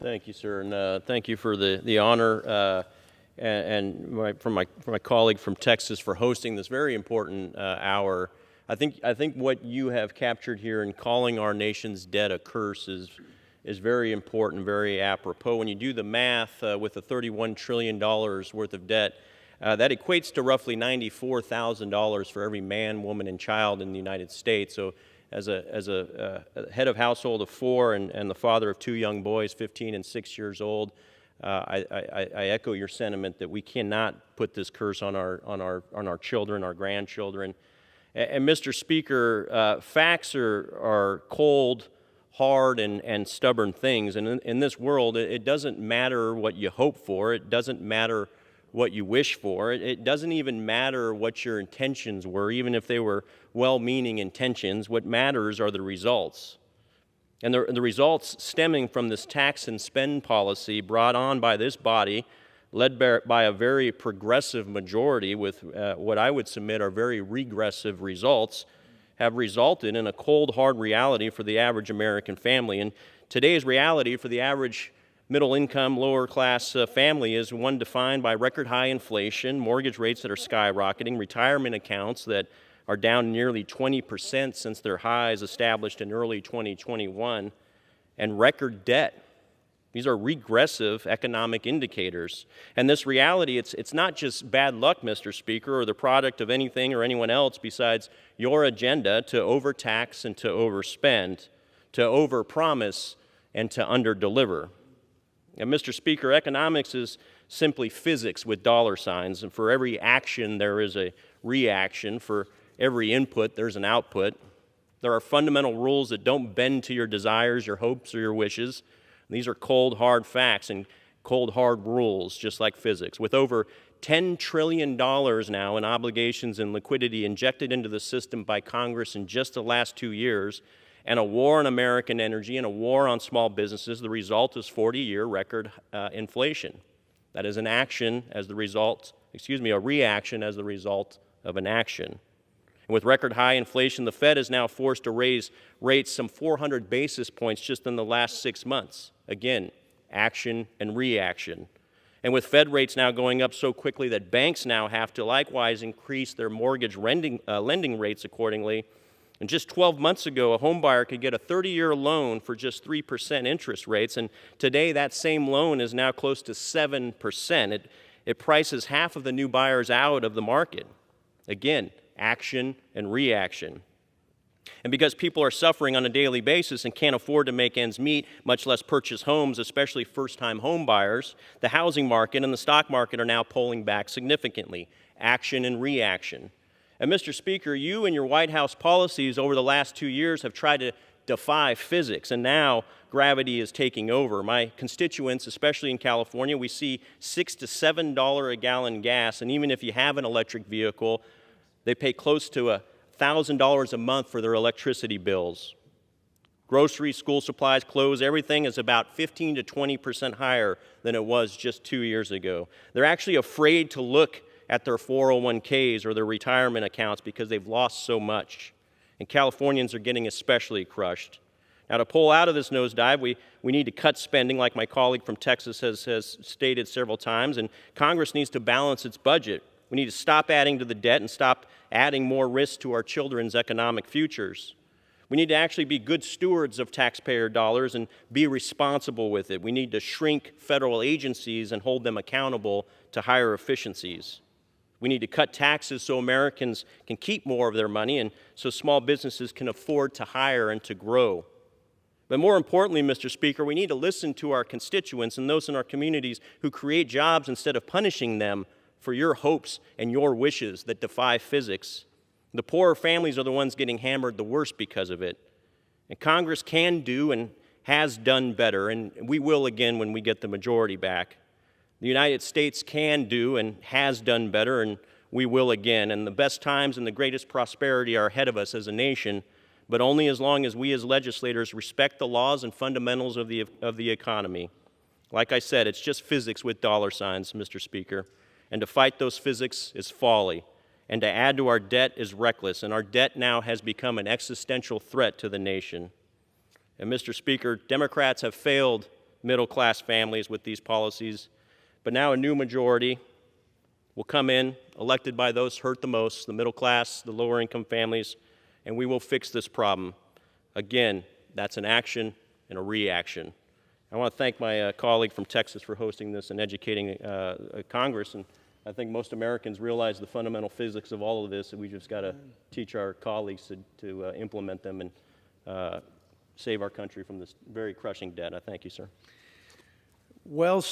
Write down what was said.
Thank you, sir, and thank you for the honor from my colleague from Texas for hosting this very important hour. I think what you have captured here in calling our nation's debt a curse is very important, very apropos. When you do the math with the $31 trillion worth of debt, that equates to roughly $94,000 for every man, woman, and child in the United States. So as a head of household of four and the father of two young boys, 15 and 6 years old, I echo your sentiment that we cannot put this curse on our children, our grandchildren. And Mr. Speaker, facts are cold, hard, and stubborn things. And in this world, it doesn't matter what you hope for. It doesn't matter what you wish for. It doesn't even matter what your intentions were, even if they were well-meaning intentions. What matters are the results. And the results stemming from this tax and spend policy brought on by this body, led by a very progressive majority with what I would submit are very regressive results, have resulted in a cold, hard reality for the average American family. And today's reality for the average middle-income, lower-class family is one defined by record-high inflation, mortgage rates that are skyrocketing, retirement accounts that are down nearly 20% since their highs established in early 2021, and record debt. These are regressive economic indicators. And this reality, it's not just bad luck, Mr. Speaker, or the product of anything or anyone else besides your agenda to overtax and to overspend, to overpromise and to underdeliver. And Mr. Speaker, economics is simply physics with dollar signs, and for every action there is a reaction. For every input there's an output. There are fundamental rules that don't bend to your desires, your hopes, or your wishes. These are cold, hard facts and cold, hard rules, just like physics. With over $10 trillion now in obligations and liquidity injected into the system by Congress in just the last 2 years, and a war on American energy and a war on small businesses, the result is 40-year record inflation. That is an action as the result, a reaction as the result of an action. And with record high inflation, the Fed is now forced to raise rates some 400 basis points just in the last 6 months. Again, action and reaction. And with Fed rates now going up so quickly that banks now have to likewise increase their mortgage lending rates accordingly. And just 12 months ago, a home buyer could get a 30-year loan for just 3% interest rates, and today that same loan is now close to 7%. It prices half of the new buyers out of the market. Again, action and reaction. And because people are suffering on a daily basis and can't afford to make ends meet, much less purchase homes, especially first-time home buyers, the housing market and the stock market are now pulling back significantly. Action and reaction. And Mr. Speaker, you and your White House policies over the last 2 years have tried to defy physics, and now gravity is taking over. My constituents, especially in California, we see $6 to $7 a gallon gas, and even if you have an electric vehicle, they pay close to $1,000 a month for their electricity bills. Groceries, school supplies, clothes, everything is about 15 to 20% higher than it was just 2 years ago. They're actually afraid to look at their 401ks or their retirement accounts because they've lost so much. And Californians are getting especially crushed. Now, to pull out of this nosedive, we need to cut spending, like my colleague from Texas has stated several times, and Congress needs to balance its budget. We need to stop adding to the debt and stop adding more risk to our children's economic futures. We need to actually be good stewards of taxpayer dollars and be responsible with it. We need to shrink federal agencies and hold them accountable to higher efficiencies. We need to cut taxes so Americans can keep more of their money and so small businesses can afford to hire and to grow. But more importantly, Mr. Speaker, we need to listen to our constituents and those in our communities who create jobs instead of punishing them for your hopes and your wishes that defy physics. The poorer families are the ones getting hammered the worst because of it. And Congress can do and has done better, and we will again when we get the majority back. The United States can do and has done better, and we will again. And the best times and the greatest prosperity are ahead of us as a nation, but only as long as we as legislators respect the laws and fundamentals of the economy. Like I said, it's just physics with dollar signs, Mr. Speaker. And to fight those physics is folly. And to add to our debt is reckless. And our debt now has become an existential threat to the nation. And Mr. Speaker, Democrats have failed middle-class families with these policies. But now a new majority will come in, elected by those hurt the most, the middle class, the lower-income families, and we will fix this problem. Again, that's an action and a reaction. I want to thank my colleague from Texas for hosting this and educating Congress, and I think most Americans realize the fundamental physics of all of this, and we just got to teach our colleagues to implement them and save our country from this very crushing debt. I thank you, sir. Well